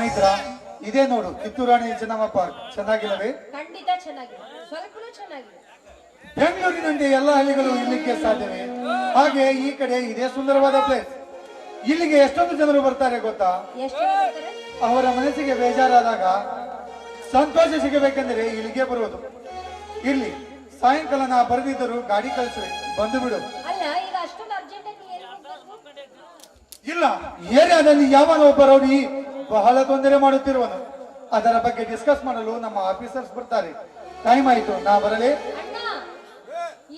ಮೈತ್ರ, ಇದೇ ನೋಡು ಕಿತ್ತೂರಾಣಿ ಚೆನ್ನಮ್ಮ ಪಾರ್ಕ್. ಚೆನ್ನಾಗಿಲ್ಲವೇ? ಖಂಡಿತ ಚೆನ್ನಾಗಿದೆ, ಸ್ವಲ್ಪನೂ ಚೆನ್ನಾಗಿದೆ. ಬೆಂಗಳೂರಿನಂತೆ ಎಲ್ಲ ಹಳ್ಳಿಗಳು ಇರ್ಲಿಕ್ಕೆ ಸಾಧ್ಯವೇ? ಹಾಗೆ ಈ ಕಡೆ ಇದೇ ಸುಂದರವಾದ ಪ್ಲೇಸ್. ಇಲ್ಲಿಗೆ ಎಷ್ಟೊಂದು ಜನರು ಬರ್ತಾರೆ ಗೊತ್ತಾ? ಎಷ್ಟು ಹೇಳ್ತಾರೆ? ಅವರ ಮನಸ್ಸಿಗೆ ಬೇಜಾರಾದಾಗ ಸಂತೋಷ ಸಿಗಬೇಕೆಂದರೆ ಇಲ್ಲಿಗೆ ಬರುವುದು. ಇರ್ಲಿ, ಸಾಯಂಕಾಲ ನಾ ಬರೆದಿದ್ದರು ಗಾಡಿ ಕಳಿಸುವೆ, ಬಂದು ಬಿಡು. ಅಲ್ಲ, ಈಗ ಅಷ್ಟೊಂದು ಅರ್ಜೆಂಟ್ ಆಗಿ ಎಲ್ಲಿ ಹೋಗ್ಬೇಕು? ಇಲ್ಲ, ಏರಿಯಾದಲ್ಲಿ ಯಾವನೋ ಒಬ್ಬ ರೌಡಿ ಬಹಳ ತೊಂದರೆ ಮಾಡುತ್ತಿರುವನು. ಅದರ ಬಗ್ಗೆ ಡಿಸ್ಕಸ್ ಮಾಡಲು ನಮ್ಮ ಆಫೀಸರ್ಸ್ ಬರ್ತಾರೆ. ಟೈಮ್ ಆಯ್ತು, ನಾ ಬರಲೇ? ಅಣ್ಣ,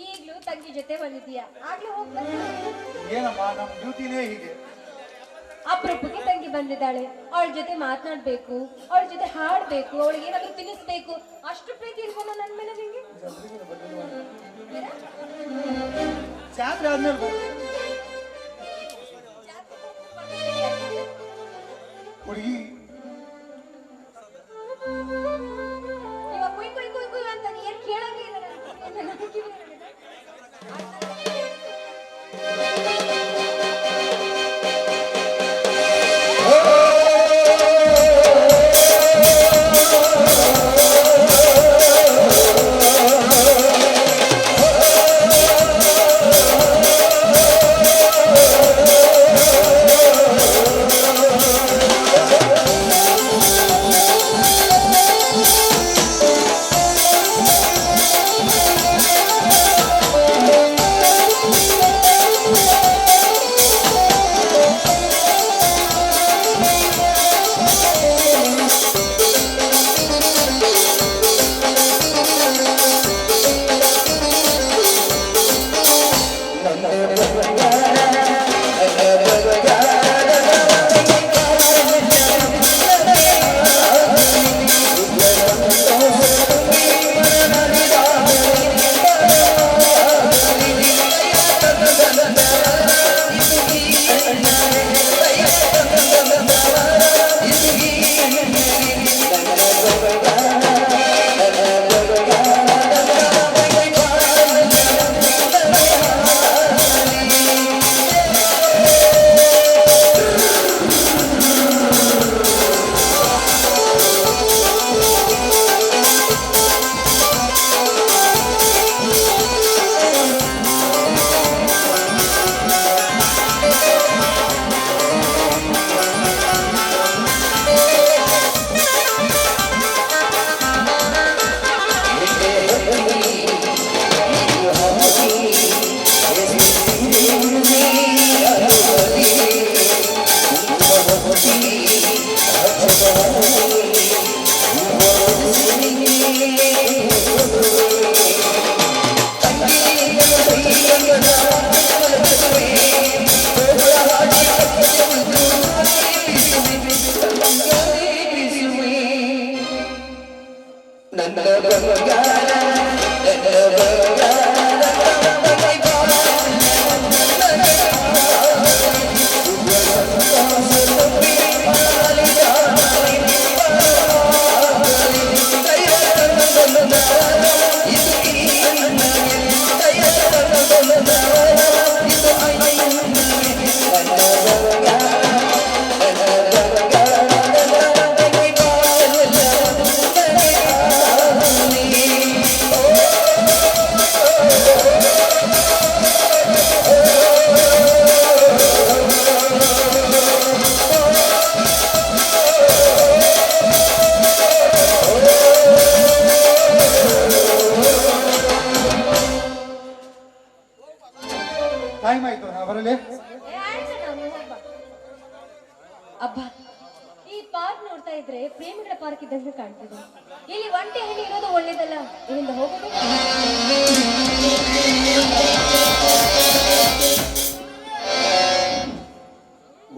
ಈಗ್ಲೂ ತಂಗಿ ಜೊತೆ ಬಂದಿದ್ದೀಯಾ? ಆಗ್ಲೂ ಹೋಗ್ಬೇಕು. ಏನಮ್ಮ, ನಮ್ಮ ಡ್ಯೂಟಿನೇ ಹೀಗೆ. ಅಪರೂಪಕ್ಕೆ ತಂಗಿ ಬಂದಿದ್ದಾಳೆ, ಅವಳ ಜೊತೆ ಮಾತನಾಡ್ಬೇಕು, ಅವಳ ಜೊತೆ ಹಾಡ್ಬೇಕು, ಅವಳಿಗೆ ಏನಾದ್ರು ತಿನ್ನಿಸ್ಬೇಕು. ಅಷ್ಟು ಪ್ರೀತಿ ಇರ್ಬೋದು ನನ್ ಮೇಲೆ ನಿಂಗೆ? ಜಾತ್ರೆ ಆದ್ಮೇಲೆ ಹುಡುಗಿ ಇವಾಗ ಕುಯ್ ಕುಯ್ ಕುಯ್ ಕುಯ್ ಅಂತ ಏನ್ ಕೇಳಂಗೆ ಇಲ್ಲ ನನಗೆ. ಟೈಮ್ ಆಯ್ತು, ನಾ ಬರಲೇ? ಅಬ್ಬ, ಈ ಪಾರ್ಕ್ ನೋಡ್ತಾ ಇದ್ರೆ ಪ್ರೇಮಿಗಳ ಪಾರ್ಕ್ ಇದ್ದಂಗೆ ಕಾಣ್ತಿದೆ. ಇಲ್ಲಿ ಒಂಟಿ ಹೆಣ್ಣು ಇರೋದು ಒಳ್ಳೇದಲ್ಲ, ಇಲ್ಲಿಂದ ಹೋಗೋದು.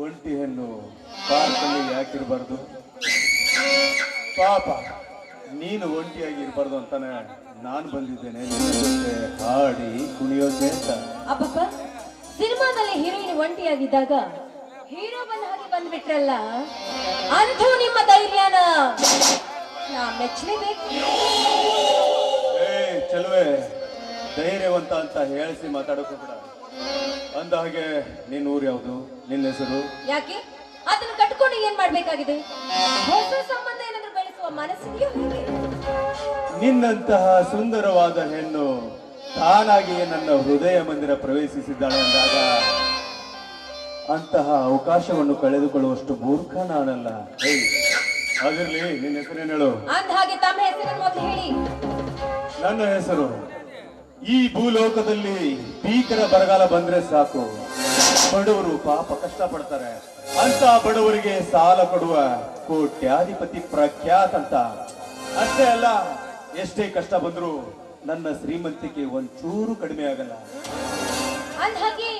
ಒಂಟಿ ಹೆಣ್ಣು ಪಾರ್ಕಲ್ಲಿ ಯಾಕಿರಬಾರ್ದು? ಪಾಪ, ನೀನು ಒಂಟಿಯಾಗಿ ಇರಬಾರ್ದು ಅಂತಾನೆ ನಾನು ಬಂದಿದ್ದೇನೆ ನಿನ್ನ ಜೊತೆ ಹಾಡಿ ಕುಣಿಯೋಕೆ ಅಂತ. ಅಪ್ಪಪ್ಪ, ಸಿನಿಮಾದಲ್ಲಿ ಹೀರೋಯಿನ್ ಒಂಟಿಯಾಗಿದ್ದಾಗ ಹೀರೋ ಬಂದ ಹಾಗೆ ಬಂದ್ಬಿಟ್ರಲ್ಲ, ಅಂತೂ ನಿಮ್ಮ ಧೈರ್ಯನ ನಾ ಮೆಚ್ಚಲೇಬೇಕು. ಚಲುವೆ, ಧೈರ್ಯವಂತ ಅಂತ ಹೇಳಿಸಿ ಮಾತಾಡೋಕೆ ಬಿಡ. ಅಂದ ಹಾಗೆ ನಿನ್ನ ಊರು ಯಾವುದು, ನಿನ್ನ ಹೆಸರು? ಯಾಕೆ ಅದನ್ನ ಕಟ್ಕೊಂಡು ಏನ್ ಮಾಡ್ಬೇಕಾಗಿದೆ? ಹೊಸ ಸಂಬಂಧ ಏನಾದ್ರೂ ಬೆಳೆಸುವ ಮನಸ್ಸಿದೆಯೋ ಹೇಗೆ? ನಿನ್ನಂತಹ ಸುಂದರವಾದ ಹೆಣ್ಣು ತಾನಾಗಿಯೇ ನನ್ನ ಹೃದಯ ಮಂದಿರ ಪ್ರವೇಶಿಸಿದ್ದಾಳೆ ಅಂದಾಗ ಅಂತಹ ಅವಕಾಶವನ್ನು ಕಳೆದುಕೊಳ್ಳುವಷ್ಟು ಮೂರ್ಖ ನಾನಲ್ಲ. ಆಗಿರ್ಲಿ, ನಿನ್ನ ಹೆಸರೇನು ಹೇಳು? ಅಂದ ಹಾಗೆ ತಮ್ಮ ಹೆಸರನ್ನು ಮೊದಲು ಹೇಳಿ. ನನ್ನ ಹೆಸರು. ಈ ಭೂಲೋಕದಲ್ಲಿ ಭೀಕರ ಬರಗಾಲ ಬಂದ್ರೆ ಸಾಕು, ಬಡವರು ಪಾಪ ಕಷ್ಟಪಡ್ತಾರೆ. ಅಂತ ಬಡವರಿಗೆ ಸಾಲ ಕೊಡುವ ಕೋಟ್ಯಾಧಿಪತಿ ಪ್ರಖ್ಯಾತ್ ಅಂತ. ಅಷ್ಟೇ ಅಲ್ಲ, ಎಷ್ಟೇ ಕಷ್ಟ ಬಂದ್ರು ನನ್ನ ಶ್ರೀಮಂತಿಕೆ ಒಂಚೂರು ಕಡಿಮೆ ಆಗಲ್ಲ. ಅಂದ ಹಾಗೆ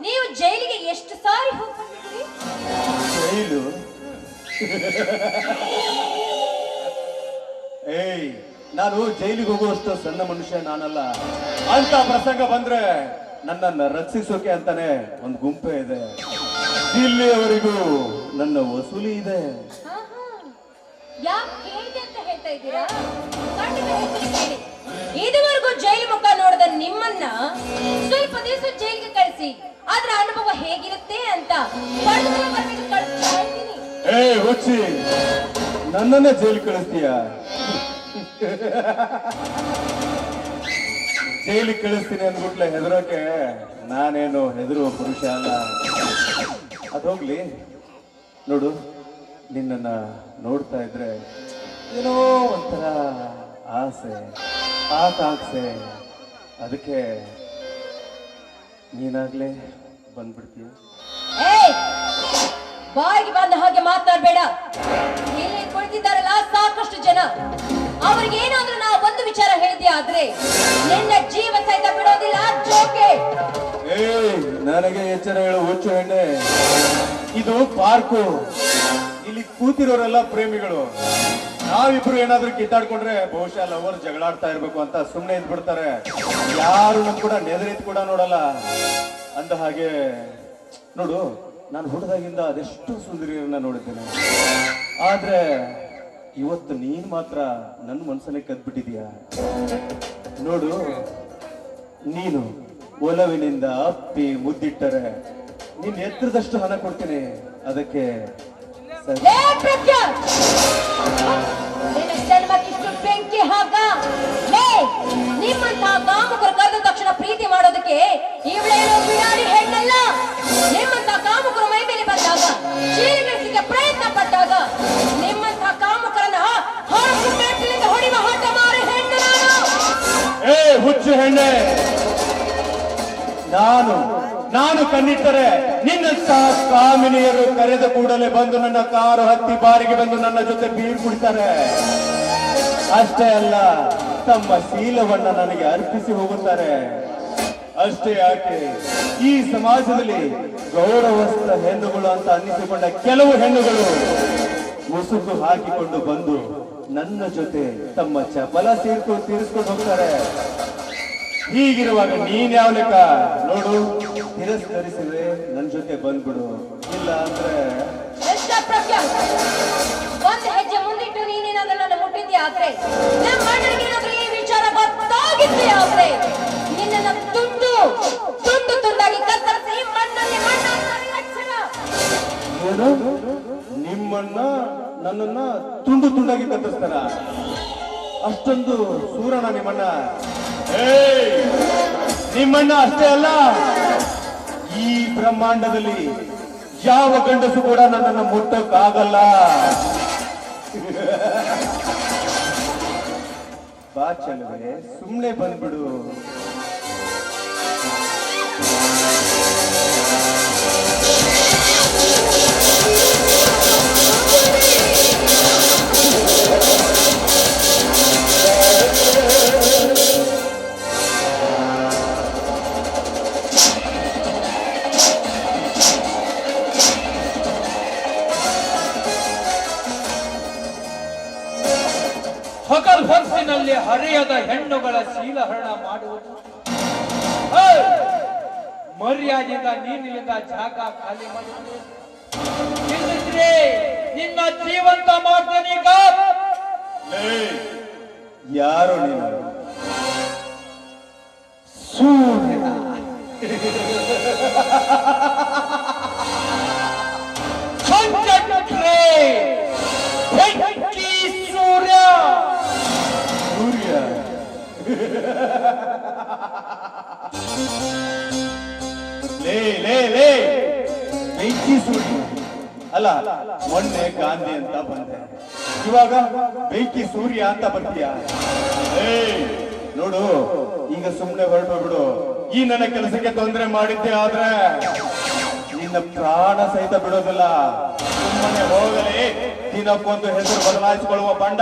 ನೀವು ಜೈಲಿಗೆ ಎಷ್ಟು ಸಾರಿ ಹೋಗ್ಬಂದಿದ್ದೀರಿ? ಜೈಲು? ಏಯ್, ನಾನು ಜೈಲಿಗೆ ಹೋಗುವಷ್ಟು ಸಣ್ಣ ಮನುಷ್ಯ ನಾನಲ್ಲ. ಅಂತ ಪ್ರಸಂಗ ಬಂದ್ರೆ ನನ್ನನ್ನ ರಕ್ಷಿಸೋಕೆ ಅಂತಾನೆ ಒಂದು ಗುಂಪೆ ಇದೆ. ಇಲ್ಲಿಯವರೆಗೂ ನನ್ನ ವಸೂಲಿ ಇದೆ. ಯಾಕೆ ಹೇಳಿದೆ ಅಂತ ಹೇಳ್ತಾ ಇದ್ದೀರಾ? ಖಂಡಿತ ಹೇಳ್ತೀನಿ ಕೇಳಿ. ಇದುವರೆಗೂ ಜೈಲು ಮುಖ ನೋಡಿದ ನಿಮ್ಮನ್ನ ಸ್ವಲ್ಪ ದಿವಸ ಜೈಲಿಗೆ ಕಳಿಸಿ ಅದ್ರ ಅನುಭವ ಹೇಗಿರುತ್ತೆ ಅಂತ ಕಳಿಸ್ತಾ ಇದ್ದೀನಿ. ಏ ಹುಚ್ಚಿ, ನನ್ನನ್ನೇ ಜೈಲು ಕಳಿಸ್ತೀಯ? ಜೈಲಿಗೆ ಕಳಿಸ್ತೀನಿ ಅಂದ್ಬಿಟ್ಲೆ ಹೆದರೋಕೆ ನಾನೇನು ಹೆದರುವ ಪುರುಷ ಅಲ್ಲ. ಅದೋಗ್ಲಿ, ನೋಡು, ನಿನ್ನನ್ನ ನೋಡ್ತಾ ಇದ್ರೆ ಏನೋ ಒಂಥರ ಆಸೆ, ಆಕಾಂಕ್ಷೆ. ಅದಕ್ಕೆ ನೀನಾಗ್ಲೇ ಬಂದ್ಬಿಡ್ತೀಯ? ಬಾಯಿಗೆ ಬಂದ ಹಾಗೆ ಮಾತಾಡ್ಬೇಡ. ಇಲ್ಲಿ ಕುಳಿತಿದ್ದಾರಲ್ಲ ಸಾಕಷ್ಟು ಜನ, ಅವ್ರಿಗೆ ಏನಾದ್ರೂ ನಾವು ಒಂದು ವಿಚಾರ ಹೇಳಿದ್ಯಾ ಆದ್ರೆ ನಿನ್ನ ಜೀವ ಸಹಿತ ಬಿಡೋದಿಲ್ಲ. ಜೋಕೆ ನನಗೆ ಎಚ್ಚರ ಹೇಳು ಹುಚ್ಚು ಹೆಣ್ಣೆ. ಇದು ಪಾರ್ಕು, ಇಲ್ಲಿ ಕೂತಿರೋರೆಲ್ಲ ಪ್ರೇಮಿಗಳು. ನಾವಿಬ್ರು ಏನಾದ್ರೂ ಕಿತ್ತಾಡ್ಕೊಂಡ್ರೆ ಬಹುಶಃ ಲವರ್ ಜಗಳಾಡ್ತಾ ಇರ್ಬೇಕು ಅಂತ ಸುಮ್ಮನೆ ಇದ್ಬಿಡ್ತಾರೆ. ಯಾರು ನಮ್ ಕೂಡ ನೆದರಿತ್ ಕೂಡ ನೋಡಲ್ಲ. ಅಂದ ಹಾಗೆ ನೋಡು, ನಾನು ಹುಟ್ಟದಾಗಿಂದ ಅದೆಷ್ಟು ಸುಂದರಿಯರನ್ನ ನೋಡಿದ್ದೇನೆ. ಆದ್ರೆ ಇವತ್ತು ನೀನ್ ಮಾತ್ರ ನನ್ನ ಮನಸ್ಸನ್ನೇ ಕದ್ಬಿಟ್ಟಿದೀಯ. ನೋಡು, ನೀನು ಒಲವಿನಿಂದ ಅಪ್ಪಿ ಮುದ್ದಿಟ್ಟರೆ ನೀನ್ ಎತ್ತರದಷ್ಟು ಹಣ ಕೊಡ್ತೀನಿ. ಅದಕ್ಕೆ ಜನ್ಮಕ್ಕಿಷ್ಟು ಬೆಂಕಿ ಹಾಕ. ನಿಮ್ಮಂತಹ ಕಾಮುಕರು ಕರೆದ ತಕ್ಷಣ ಪ್ರೀತಿ ಮಾಡೋದಕ್ಕೆ ಇವಳೇನೋ ಬಿಡಾಡಿ ಹೆಣ್ಣಲ್ಲ. ನಿಮ್ಮಂತಹ ಕಾಮುಕರು ಮೈ ಮೇಲೆ ಬಂದಾಗ, ಚೀರಿಗಳಿಸಿಗೆ ಪ್ರಯತ್ನ ಪಟ್ಟಾಗ ನಿಮ್ಮಂತಹ ಕಾಮುಕರನ್ನ ಹೊಡೆಯುವ ಹಠ ಮಾರಿ ಹೆಣ್ಣು ನಾನು. ಹುಚ್ಚು ಹೆಣ್ಣೆ, ನಾನು ಕಣ್ಣಿಟ್ಟರೆ ನಿನ್ನಂತಹ ಕಾಮಿನಿಯರು ಕರೆದ ಕೂಡಲೇ ಬಂದು ನನ್ನ ಕಾರು ಹತ್ತಿ ಬಾರಿಗೆ ಬಂದು ನನ್ನ ಜೊತೆ ಬೀರ್ ಕುಡಿತಾರೆ. ಅಷ್ಟೇ ಅಲ್ಲ, ತಮ್ಮ ಶೀಲವನ್ನ ನನಗೆ ಅರ್ಪಿಸಿ ಹೋಗುತ್ತಾರೆ. ಅಷ್ಟೇ ಯಾಕೆ, ಈ ಸಮಾಜದಲ್ಲಿ ಗೌರವಸ್ಥ ಹೆಣ್ಣುಗಳು ಅಂತ ಅನ್ನಿಸಿಕೊಂಡ ಕೆಲವು ಹೆಣ್ಣುಗಳು ಮುಸುಕು ಹಾಕಿಕೊಂಡು ಬಂದು ನನ್ನ ಜೊತೆ ತಮ್ಮ ಚಪಲ ತೀರಿಸ್ಕೊಂಡು ಹೋಗ್ತಾರೆ. ಹೀಗಿರುವಾಗ ನೀನ್ ಯಾವ ಲೆಕ್ಕ? ನೋಡು, ತಿರಸ್ಕರಿಸಿದ್ರೆ ನನ್ನ ಜೊತೆ ಬಂದ್ಬಿಡು, ಇಲ್ಲ ಅಂದ್ರೆ ಒಂದು ಹೆಜ್ಜೆ ಮುಂದಿಟ್ಟು ನೀನೇನಾದ್ರೂ ನನ್ನ ಮುಟ್ಟಿದ್ಯಾ ಆದ್ರೆ, ನಮ್ಮ ಅಣ್ಣನಿಗೇನಾದ್ರೂ ಈ ವಿಚಾರ ಗೊತ್ತಾಗಿದ್ದೆ ಆದ್ರೆ ನಿನ್ನನ್ನ ತುಂಡು ತುಂಡಾಗಿ ಕತ್ತರಿಸಿ ಮಣ್ಣಲ್ಲಿ ಮಣ್ಣಾಗ್ತಾರೆ ಲಕ್ಷಣ. ಏನು? ನಿಮ್ಮನ್ನ ನನ್ನನ್ನ ತುಂಡಾಗಿ ಕತ್ತರಿಸ್ತಾರ? ಅಷ್ಟೊಂದು ಸೂರಣ ನಿಮ್ಮಣ್ಣ? ನಿಮ್ಮಣ್ಣ ಅಷ್ಟೇ ಅಲ್ಲ, ಈ ಬ್ರಹ್ಮಾಂಡದಲ್ಲಿ ಯಾವ ಗಂಡಸು ಕೂಡ ನನ್ನನ್ನು ಮುಟ್ಟಕ್ಕಾಗಲ್ಲ. ಬಾ ಚೆಲುವೆ, ಸುಮ್ಮನೆ ಬಂದ್ಬಿಡು. ಹಗಲ್ ಹೊತ್ತಿನಲ್ಲಿ ಹರೆಯದ ಹೆಣ್ಣುಗಳ ಶೀಲಹರಣ ಮಾಡುವುದು. ಮರ್ಯಾದೆಯಿಂದ ನೀನಿಲ್ಲಿಂದ ಜಾಗ ಖಾಲಿ ಮಾಡುವುದು. ಇಲ್ಲದಿದ್ರೆ ನಿನ್ನ ಜೀವಂತ ಮಾಡ್ತೇನೀಗ. ಯಾರು ನೀನು? ಸೂರ್ಯ. ಬೆಂಕಿ ಸೂರ್ಯ. ಸೂರ್ಯ ಲೇ ಲೇ ಲೇ ಬೆಂಕಿ ಸೂರ್ಯ ಅಲ್ಲ, ಮೊನ್ನೆ ಗಾಂಧಿ ಅಂತ ಬಂದೆ, ಇವಾಗ ಬೆಂಕಿ ಸೂರ್ಯ ಅಂತ ಬರ್ತೀಯ? ನೋಡು, ಈಗ ಸುಮ್ಮನೆ ಹೊರಟೋಗ್ಬಿಡು. ಈ ನನ್ನ ಕೆಲಸಕ್ಕೆ ತೊಂದರೆ ಮಾಡಿದ್ದೆ ಆದ್ರೆ ನಿನ್ನ ಪ್ರಾಣ ಸಹಿತ ಬಿಡೋದಿಲ್ಲ. ಸುಮ್ಮನೆ ಹೋಗಲಿ, ದಿನಕ್ಕೊಂದು ಹೆಸರು ಬದಲಾಯಿಸಿಕೊಳ್ಳುವ ಬಂಡ.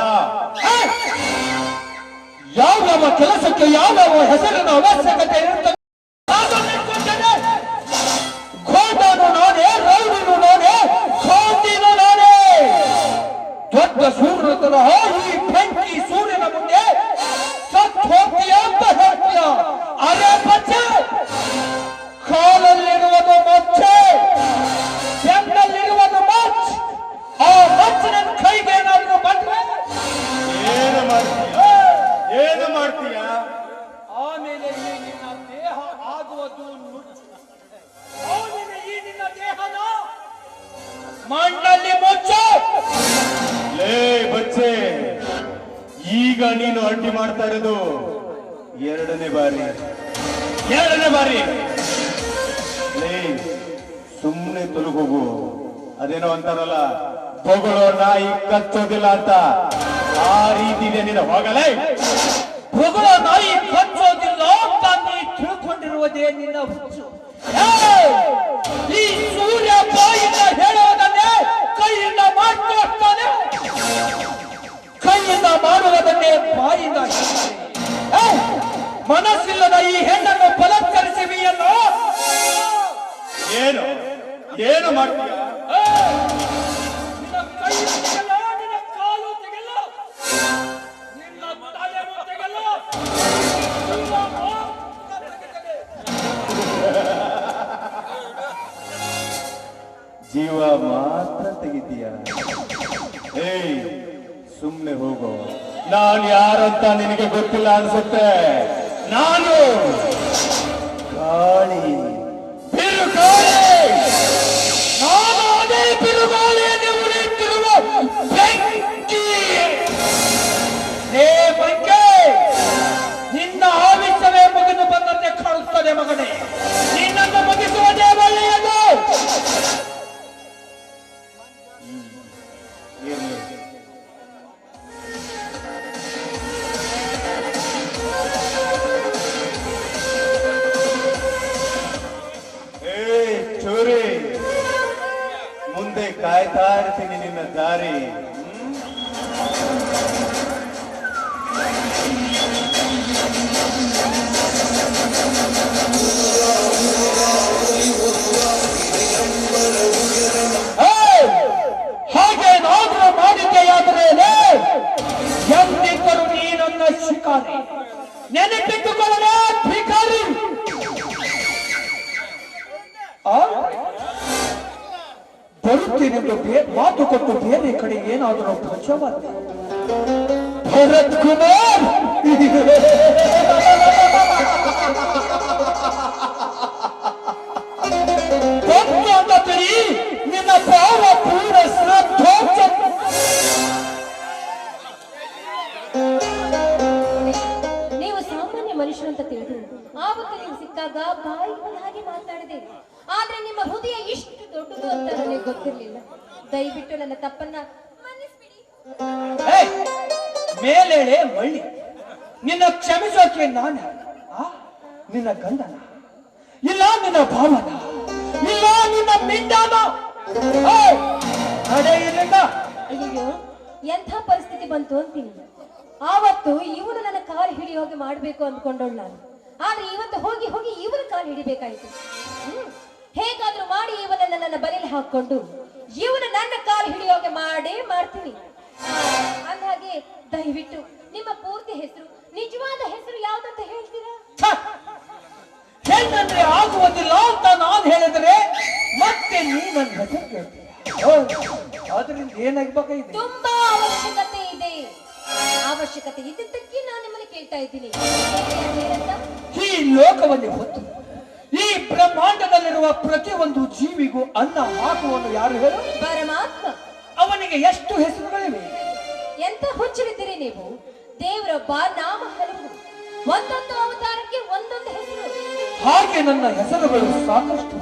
ಯಾವ ಕೆಲಸಕ್ಕೆ ಯಾವ ಹೆಸರಿನ ಅವಶ್ಯಕತೆ ಇರುತ್ತದೆ. ಘೋಟನು ನಾನೇ, ರೌಡಿನು ನಾನೇ, ಖಾಂಡಿನು ನಾನೇ. ದೊಡ್ಡ ಸೂರ್ಯನ ತರಹ ಈ ಬೆಂಕಿ ಸೂರ್ಯನ ಮುಂದೆ ಸತ್ ಹೋಗ್ತೀಯ ಅಂತ ಹೇಳ್ತೀಯ. ಅರೆ ಬಚ್ಚೆ, ಕಾಲಲ್ಲಿರುವುದು ಮಚ್ಚೆ, ಬೆನ್ನಲ್ಲಿರುವುದು ಮಚ್. ಆ ಮಚ್ ನನ್ನ ಕೈಗೆ ಏನಾದರೂ ಬಂದ್ರೆ ಏನು ಮಾಡ್ತೀಯ? ಏನು ಮಾಡ್ತೀಯ? ಆಮೇಲೆ ಈ ನಿನ್ನ ದೇಹ ಆಗುವುದು ನುಚ್ಚು. ಆಮೇಲೆ ಈ ನಿನ್ನ ದೇಹನ ಮಣ್ಣಲ್ಲಿ ಮುಚ್ಚು. ಲೇ ಬಚ್ಚೆ, ಈಗ ನೀನು ಅಡ್ಡಿ ಮಾಡ್ತಾ ಇರೋದು ಎರಡನೇ ಬಾರಿ. ಲೇ, ಸುಮ್ಮನೆ ತೊಲಗೋಗು. ಅದೇನೋ ಅಂತಾರಲ್ಲ, ಹೊಗಳೋ ನಾಯಿ ಕಚ್ಚೋದಿಲ್ಲ ಅಂತ, ಆ ರೀತಿ ಇದೆ ನಿನ್ನ. ಹೋಗಲೇ, ಹೊಗಳ ನಾಯಿ ಕಚ್ಚೋದಿಲ್ಲ ಅಂತ ನೀ ತಿಳ್ಕೊಂಡಿರುವುದೇ ನಿನ್ನ ಹುಚ್ಚು. ಈ ಸೂರ್ಯ ಬಾಯಿಂದ ಹೇಳುವುದನ್ನೇ ಕೈಯಿಂದ ಮಾಡ್ತಾನೆ, ಕೈಯಿಂದ ಮಾಡುವುದನ್ನೇ ಬಾಯಿಂದ ಹೇಳ್ತಾನೆ. ಮನಸ್ಸಿಲ್ಲದ ಈ ಹೆಣ್ಣನ್ನು ಬಲತ್ಕರಿಸಿವಿಯಲ್ಲ. ಏನು ಏನು ಮಾಡ್ತೀಯ? ನಿನ್ನ ಕೈ ತೆಗೆಲ್ಲ, ನಿನ್ನ ಕಾಲು ತೆಗೆಲ್ಲ, ನಿನ್ನ ತಲೆನೂ ತೆಗೆಲ್ಲ, ನಿನ್ನ ಮಾತ್ರ ತೆಗೆದರೆ. ಜೀವ ಮಾತ್ರ ತೆಗಿತೀಯ? ಏಯ್, ಸುಮ್ನೆ ಹೋಗೋ. ನಾನು ಯಾರಂತ ನಿನಗೆ ಗೊತ್ತಿಲ್ಲ ಅನ್ಸುತ್ತೆ. ನಾನು ಗಾಳಿ, ಬಿರುಗಾಳಿ. ನಾನು ಅದೇ ಬಿರುಗಾಳಿಯಲ್ಲಿ ಉಳಿಯುತ್ತಿರುವ ಬೆಂಕಿ. ಹೇ ಬೆಂಕಿ, ನಿನ್ನ ಆವೇಶವೇ ಮುಗಿದು ಬಂದಂತೆ ಕಾಣುತ್ತದೆ ಮಗನೇ. ನಿನ್ನನ್ನು ಮುಗಿಸುವುದೇ ಒಳ್ಳೆಯದು. ಇರ್ಲಿ. ಏಯ್ ಚೋರಿ, ಮುಂದೆ ಕಾಯ್ತಾ ಇರ್ತೀನಿ ನಿನ್ನ ದಾರಿ. ಹಾಗೇನಾದ್ರೂ ಮಾಡಿಕೆಯಾದರೆ ಎಂದಿದ್ದರೂ ನೀ ನನ್ನ ಶಿಕಾರಿ. ನೆನಪಿಟ್ಟುಕೊಳ್ಳಲೇ ಭಿಕಾರಿ. ಬರುತ್ತೀನೆಂದು ಮಾತು ಕೊಟ್ಟು ಬೇರೆ ಕಡೆ ಏನಾದರೂ ಭಜವಾದ ಭರತ್ ಕುಮಾರ್. ಅಂತ ತಿಳಿ ನಿನ್ನ ಭಾವ ಪೂರ ಶ್ರದ್ಧೋಚ್ಚ. ನೀವು ಸಾಮಾನ್ಯ ಮನುಷ್ಯರಂತ ತಿಳಿದು ಆವತ್ತು ನೀವು ಸಿಕ್ಕಾಗ ಬಾಯಿ ಬಂದ ಹಾಗೆ ಮಾತಾಡಿದೆ. ಆದ್ರೆ ನಿಮ್ಮ ಹೃದಯ ಇಷ್ಟು ದೊಡ್ಡದು ಅಂತ ನನಗೆ ಗೊತ್ತಿರ್ಲಿಲ್ಲ. ದಯವಿಟ್ಟು ನನ್ನ ತಪ್ಪನ್ನ ಮನ್ನಿಸ್ಬಿಡಿ. ಮೇಲೇಳೆ ಮಳ್ಳಿ, ನಿನ್ನ ಕ್ಷಮಿಸೋಕೆ ನಾನು ನಿನ್ನ ಗಂಡನ ಇಲ್ಲ, ನಿನ್ನ ಭಾವನ ಇಲ್ಲ, ನಿನ್ನ ಮಿಂಡಾನ. ನಡೆಯಿಲ್ಲ. ಅಯ್ಯೋ, ಎಂಥ ಪರಿಸ್ಥಿತಿ ಬಂತು ಅಂತೀನಿ. ಆವತ್ತು ಇವನು ನನ್ನ ಕಾಲು ಹಿಡಿಯೋಗಿ ಮಾಡ್ಬೇಕು ಅಂದ್ಕೊಂಡೋಳು ನಾನು. ಆದ್ರೆ ಇವತ್ತು ಹೋಗಿ ಹೋಗಿ ಇವನ ಕಾಲು ಹಿಡಿಬೇಕಾಯ್ತು. ಹೇಗಾದ್ರೂ ಮಾಡಿ ಇವನನ್ನ ನನ್ನ ಬಲೆಯಲ್ಲಿ ಹಾಕೊಂಡು ಇವನು ನನ್ನ ಕಾಲು ಹಿಡಿಯೋಗೆ ಮಾಡ್ತೀನಿ. ಅಂದಾಗೆ ದಯವಿಟ್ಟು ನಿಮ್ಮ ಪೂರ್ತಿ ಹೆಸರು, ನಿಜವಾದ ಹೆಸರು ಯಾವ್ದಂತ ಹೇಳ್ತೀರಾ? ಹೆಣ್ಣಂದ್ರೆ ಆಗುವುದಿಲ್ಲ ಅಂತ ನಾನು ಹೇಳಿದ್ರೆ ಮತ್ತೆ ನೀ ನನ್ನ ಹೆಸರು ಕೇಳ್ತೀಯ. ಅದರಿಂದ ಏನಾಗಬೇಕಾಗಿದೆ? ತುಂಬಾ ಅವಶ್ಯಕತೆ ಇದೆ. ಅವಶ್ಯಕತೆ ಇದ್ದಕ್ಕೆ ನಾನು ನಿಮ್ಮನ್ನು ಕೇಳ್ತಾ ಇದ್ದೀನಿ. ಈ ಲೋಕವನ್ನು ಹೊತ್ತು ಈ ಬ್ರಹ್ಮಾಂಡದಲ್ಲಿರುವ ಪ್ರತಿಯೊಂದು ಜೀವಿಗೂ ಅನ್ನ ಹಾಕುವನು ಯಾರು ಹೇಳು? ಪರಮಾತ್ಮ. ಅವನಿಗೆ ಎಷ್ಟು ಹೆಸರುಗಳಿವೆ? ಎಂತ ಹುಚ್ಚರಿದ್ದೀರಿ ನೀವು? ದೇವರೊಬ್ಬ, ನಾಮ ಹಲವು, ಒಂದೊಂದು ಅವತಾರಕ್ಕೆ ಒಂದೊಂದು ಹೆಸರು. ಹಾಗೆ ನನ್ನ ಹೆಸರುಗಳು ಸಾಕಷ್ಟು.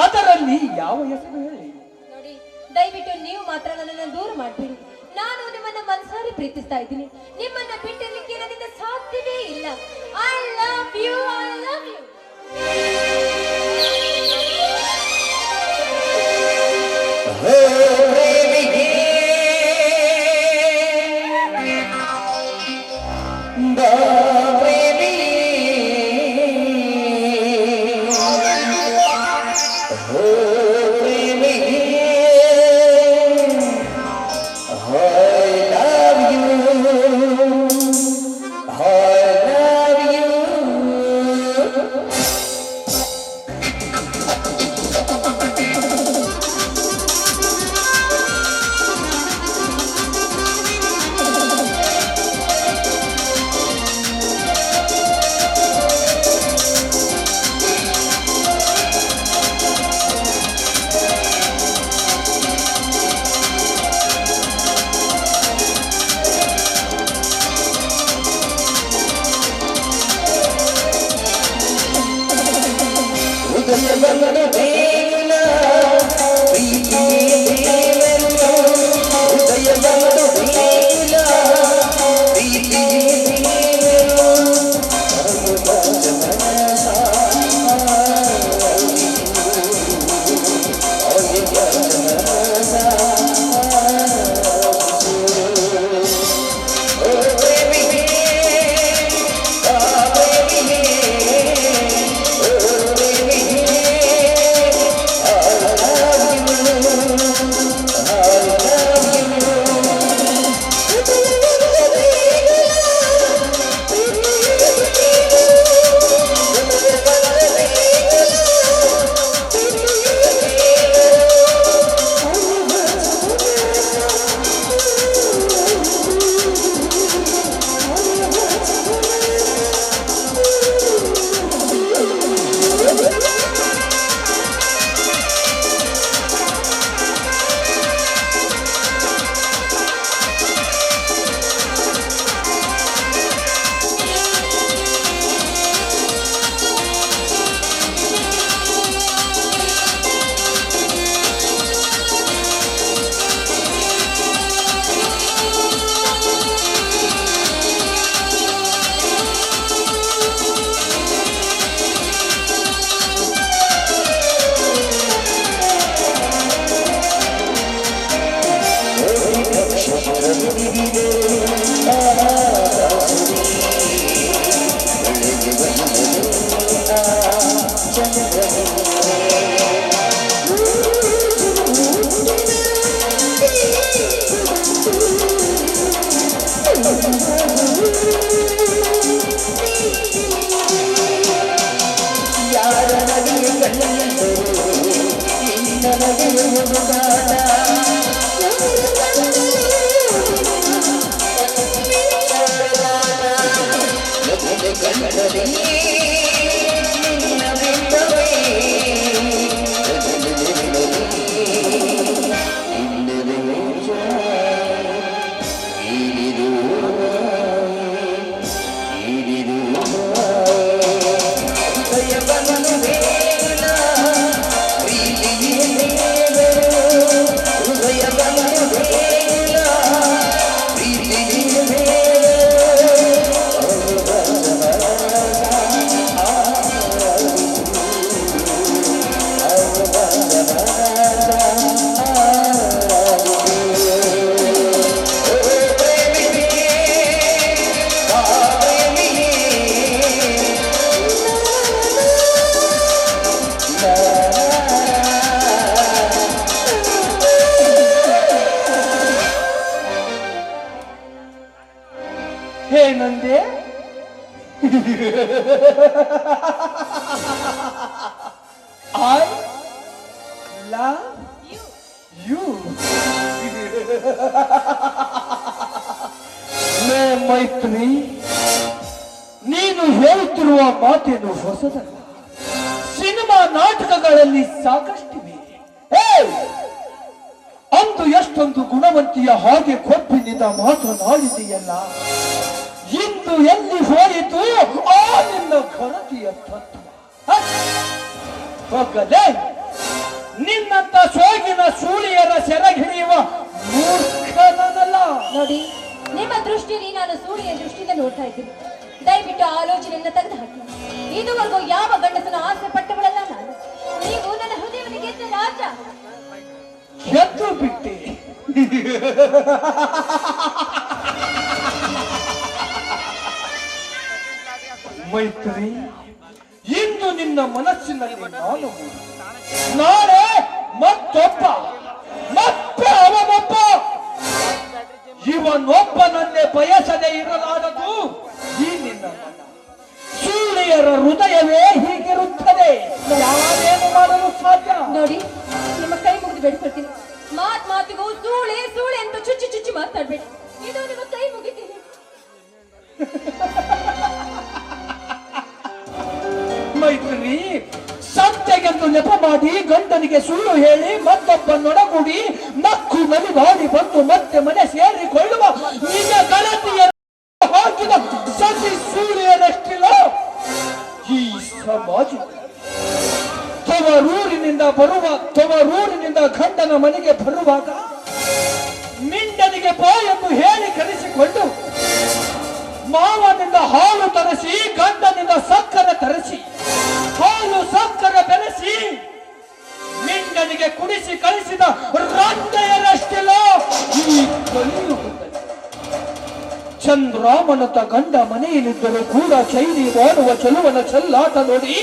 ಅದರಲ್ಲಿ ಯಾವ ಹೆಸರು ಹೇಳಿ? ನೋಡಿ, ದಯವಿಟ್ಟು ನೀವು ಮಾತ್ರ ನನ್ನನ್ನು ದೂರ ಮಾಡಬೇಡಿ. ನಾನು ನಿಮ್ಮನ್ನ ಮನಸಾರಿ ಪ್ರೀತಿಸ್ತಾ ಇದ್ದೀನಿ. ನಿಮ್ಮನ್ನ ಬಿಟ್ಟಿರ್ಲಿಕ್ಕೆ ನನ್ನಿಂದ ಸಾಧ್ಯವೇ ಇಲ್ಲ. I love you, I love you. ಏನಂದೆ? I love you. ಮೇ ಮೈತ್ರಿ, ನೀನು ಹೇಳುತ್ತಿರುವ ಮಾತೇನು ಹೊಸದಲ್ಲ. ನಾಟಕಗಳಲ್ಲಿ ಸಾಕಷ್ಟಿವೆ. ಅಂದು ಎಷ್ಟೊಂದು ಗುಣವಂತಿಯ ಹಾಗೆ ಕೊಪ್ಪಿನಿಂದ ಮಾತನಾಡಿದೆಯಲ್ಲ, ಇಂದು ಎಲ್ಲಿ ಹೋಯಿತು ಆ ನಿನ್ನ ಘನತೆಯ ತತ್ವ? ಹೋಗಲೇ, ನಿನ್ನಂತ ಸೋಗಿನ ಸೂಳಿಯರ ಸೆರಗಿಡಿಯುವ ಮೂರ್ಖನಲ್ಲ. ನೋಡಿ, ನಿಮ್ಮ ದೃಷ್ಟಿಯಲ್ಲಿ ನಾನು ಸೂರ್ಯನ ದೃಷ್ಟಿಯಿಂದ ನೋಡ್ತಾ ಇದ್ದೀನಿ. ದಯವಿಟ್ಟು ಆಲೋಚನೆಯನ್ನ ತೆಗೆದು ಹಾಕಿ. ಇದುವರೆಗೂ ಯಾವ ಗಂಡಸನ ಆಸೆ ಪಟ್ಟವಳಲ್ಲ ನಾನು. ನೀವು ನನ್ನ ಹೃದಯವನ್ನು ಗೆದ್ದ ರಾಜ. ಗೆದ್ದು ಬಿಟ್ಟೆ. ಮೈತ್ರಿ, ಇಂದು ನಿನ್ನ ಮನಸ್ಸಿನಲ್ಲಿ ನಾನು ಮೂಡಿ, ನಾಳೆ ಮತ್ತೊಬ್ಬ, ಮತ್ತೆ ಅವನೊಬ್ಬ. ಇವನೊಬ್ಬನನ್ನೇ ಬಯಸದೆ ಇರಲಾರದು ಈ ನಿನ್ನ ಮನ. ಸೂಳೆಯರ ಹೃದಯವೇ ಹೀಗಿರುತ್ತದೆ, ಯಾರೇನು ಮಾಡಲು ಸಾಧ್ಯ? ನೋಡಿ, ನಿಮ್ಮ ಕೈ ಮುಗಿದು ಬೇಡ್ಕೊಳ್ತೀನಿ. ಮಾತಿಗೂ ಸೂಳೆ ಸೂಳೆ ಅಂತ ಚುಚ್ಚಿ ಚುಚ್ಚಿ ಮಾತಾಡ್ಬೇಡಿ. ಇದು ನಿಮ್ಮ ಕೈ ಮುಗಿತೀನಿ. ಮೈತ್ರಿ, ಸಂತೆಗೆಂದು ನೆಪ ಮಾಡಿ ಗಂಡನಿಗೆ ಸುಳ್ಳು ಹೇಳಿ ಮತ್ತೊಬ್ಬನೊಡಗೂಡಿ ನಕ್ಕು ನಲಿದಾಡಿ ಬಂದು ಮತ್ತೆ ಮನೆ ಸೇರಿಕೊಳ್ಳುವ ನಿಜ ಗಳತಿಯನ್ನು ಹಾಕಿದ ಸತಿ ಸೂರ್ಯನಷ್ಟಿಲ್ಲ ಈ ಸಮಾಜ. ತವರೂರಿನಿಂದ ಗಂಡನ ಮನೆಗೆ ಬರುವಾಗ ಮಿಂಡನಿಗೆ ಬಾ ಎಂದು ಹೇಳಿ ಕರೆಸಿಕೊಂಡು ಮಾವನಿಂದ ಹಾಲು ತರಿಸಿ ಗಂಡನಿಂದ ಸಕ್ಕರೆ ತರಿಸಿ ಹಾಲು ಸಕ್ಕರೆ ಬೆರೆಸಿ ಮಿಂಡನಿಗೆ ಕುಡಿಸಿ ಕಳಿಸಿದ ರಂಡೆಯರಷ್ಟಿಲ್ಲ ಈ ಕಲಿಯುಗದಲ್ಲಿ. ಚಂದ್ರಾಮನತ ಗಂಡ ಮನೆಯಲ್ಲಿದ್ದರೂ ಕೂಡ ಚೈನಿ ಮಾಡುವ ಚೆಲುವನ ಚೆಲ್ಲಾಟ ನೋಡಿ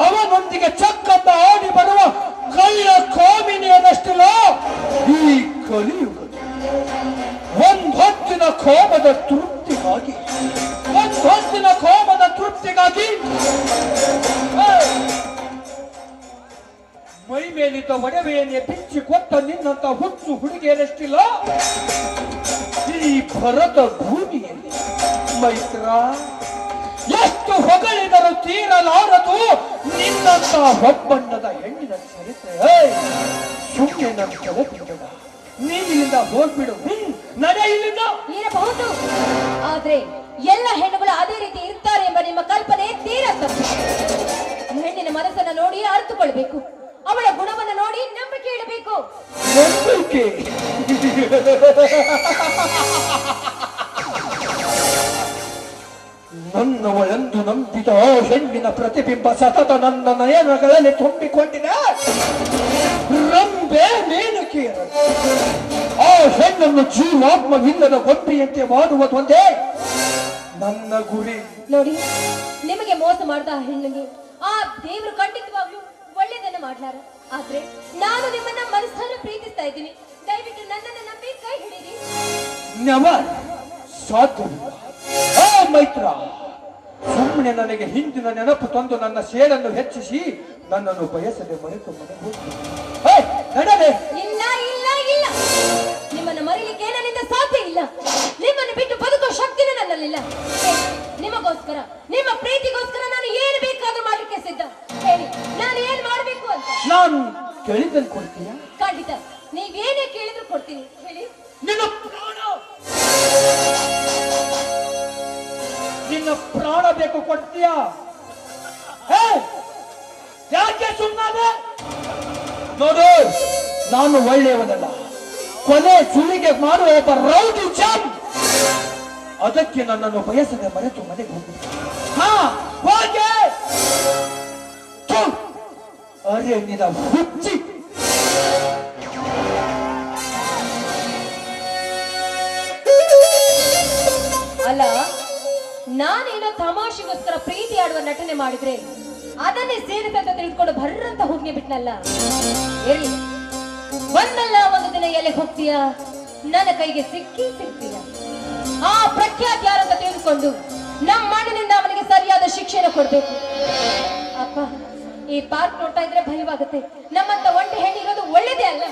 ಅವನೊಂದಿಗೆ ಚಕ್ಕಂದ ಆಡಿ ಬರುವ ಕಳ್ಳ ಕಾಮಿನಿಯನಷ್ಟಿಲ್ಲ ಈ ಕಲಿಯುಗದಲ್ಲಿ. ಒಂದೊತ್ತಿನ ಕೋಮದ ತೃಪ್ತಿಗಾಗಿ ಮೈ ಮೇಲಿದ್ದ ಒಡವೆಯನ್ನೇ ಬಿಚ್ಚಿ ಕೊಟ್ಟ ನಿನ್ನಂತ ಹುಚ್ಚು ಹುಡುಗಿಯರಷ್ಟಿಲ್ಲ ಈ ಭರತ ಭೂಮಿಯಲ್ಲಿ. ಮೈತ್ರ, ಎಷ್ಟು ಹೊಗಳಿದರೂ ತೀರಲಾರದು ನಿನ್ನಂತ ಒಬ್ಬಣ್ಣದ ಹೆಣ್ಣಿನ ಚರಿತ್ರೆ. ಸುಮ್ಮನೆ ನನ್ನ ಕೆಳಬಿಡಬೇಡ, ನೀನಿಲ್ಲಿಂದ ಹೋಗ್ಬಿಡು. ನಡೆ ಇಲ್ಲಿಂದ. ಇರಬಹುದು, ಆದ್ರೆ ಎಲ್ಲ ಹೆಣ್ಣುಗಳು ಅದೇ ರೀತಿ ಇರ್ತಾರೆ ಎಂಬ ನಿಮ್ಮ ಕಲ್ಪನೆ ತೀರ ತಪ್ಪು. ಹೆಣ್ಣಿನ ಮನಸ್ಸನ್ನ ನೋಡಿ ಅರ್ಥಕೊಳ್ಬೇಕು, ಅವಳ ಗುಣವನ್ನು ನೋಡಿ ನಂಬಿಕೆ ಇಡಬೇಕು. ನಂಬಿಕೆ? ನನ್ನವಳೆಂದು ನಂಬಿದ ಹೆಣ್ಣಿನ ಪ್ರತಿಬಿಂಬ ಸತತ ನನ್ನ ನಯನಗಳಲ್ಲಿ ತುಂಬಿಕೊಂಡಿದೆ. ರಂಬೆ ಮೇನಕೆಯ ಆ ಹೆಣ್ಣನ್ನು ಜೀವಾತ್ಮವಿಲ್ಲದ ಗೊಂಬೆಯಂತೆ ಮಾಡುವುದೊಂದೇ ನನ್ನ ಗುರಿ. ನೋಡಿ, ನಿಮಗೆ ಮೋಸ ಮಾಡಿದ ಹೆಣ್ಣಿಗೆ ಆ ದೇವರು ಖಂಡಿತವಾಗ್ಲೂ ಒಳ್ಳೆಯದನ್ನ ಮಾಡ್ಲಾರ. ಆದ್ರೆ ನಾನು ನಿಮ್ಮನ್ನ ಮನಸ್ಸನ್ನು ಪ್ರೀತಿಸ್ತಾ ಇದ್ದೀನಿ. ದಯವಿಟ್ಟು ನನ್ನನ್ನು ನಂಬಿ ಕೈ ಹಿಡೀರಿ. ನೆವರ್, ಸಾಧ್ಯವಿಲ್ಲ. ಮೈತ್ರ, ಸುಮ್ಮನೆ ನನಗೆ ಹಿಂದಿನ ನೆನಪು ತಂದು ನನ್ನ ಸೇಡನ್ನು ಹೆಚ್ಚಿಸಿ ನನ್ನನ್ನು ಬಯಸದೆ ಮರೆತು ಮನೆ ಹೋಗ್ತೀನಿ. ಇಲ್ಲ ಇಲ್ಲ ಇಲ್ಲ, ನಿಮ್ಮನ್ನು ಮರೀಲಿಕ್ಕೆ ನನ್ನಿಂದ ಸಾಧ್ಯ ಇಲ್ಲ. ನಿಮ್ಮನ್ನು ಬಿಟ್ಟು ಬದುಕೋ ಶಕ್ತಿನೂ ನನ್ನಲ್ಲಿಲ್ಲ. ನಿಮಗೋಸ್ಕರ, ನಿಮ್ಮ ಪ್ರೀತಿಗೋಸ್ಕರ ನಾನು ಏನು ಬೇಕಾದ್ರೂ ಮಾಡ್ಲಿಕ್ಕೆ ಸಿದ್ಧ. ಹೇಳಿ, ನಾನು ಏನ್ ಮಾಡ್ಬೇಕು ಅಂತ? ನಾನು ಕೇಳಿದ್ದನ್ನು ಕೊಡ್ತೀಯ? ಖಂಡಿತ, ನೀವೇನೇ ಕೇಳಿದ್ರು ಕೊಡ್ತೀನಿ. ಹೇಳಿ. ನಿನ್ನ ಪ್ರಾಣ ಬೇಕು, ಕೊಡ್ತೀಯಾ? ಯಾಕೆ ಸುಮ್ಮನೆ? ನೋಡು, ನಾನು ಒಳ್ಳೆಯವನಲ್ಲ, ಕೊನೆ ಸುಲಿಗೆ ಮಾಡುವ ಒಬ್ಬ ರೌಡಿ ಚಾಮ್. ಅದಕ್ಕೆ ನನ್ನನ್ನು ಬಯಸದೆ ಮರೆತು ಮನೆಗೆ ಹೋಗುದು. ಹೋಗೆ. ಅರೆ ನಿನ್ನ ಹುಚ್ಚಿ. ಅಲ್ಲ, ನಾನೇನೋ ತಮಾಷೆಗೋಸ್ಕರ ಪ್ರೀತಿ ಆಡುವ ನಟನೆ ಮಾಡಿದ್ರೆ ಅದನ್ನೇ ಸೇರಿದಂತ ತಿಳಿದುಕೊಂಡು ಬರ್ರಂತ ಹೋಗಿ ಬಿಟ್ನಲ್ಲ. ಇರ್ಲಿ, ಒಂದಲ್ಲ ಒಂದು ದಿನ ಎಲ್ಲಿ ಹೋಗ್ತೀಯ, ನನ್ನ ಕೈಗೆ ಸಿಗ್ತೀಯ. ಆ ಪ್ರಖ್ಯಾತ ಯಾರಂತ ತಿಳಿದುಕೊಂಡು ನಮ್ಮ ಮಣ್ಣಿನಿಂದ ಅವನಿಗೆ ಸರಿಯಾದ ಶಿಕ್ಷೆಯನ್ನು ಕೊಡ್ಬೇಕು. ಅಪ್ಪ, ಈ ಪಾರ್ಕ್ ನೋಡ್ತಾ ಇದ್ರೆ ಭಯವಾಗುತ್ತೆ. ನಮ್ಮಂತ ಒಂಟಿ ಹೆಣ್ಣಿರೋದು ಒಳ್ಳೇದೇ ಅಲ್ಲ.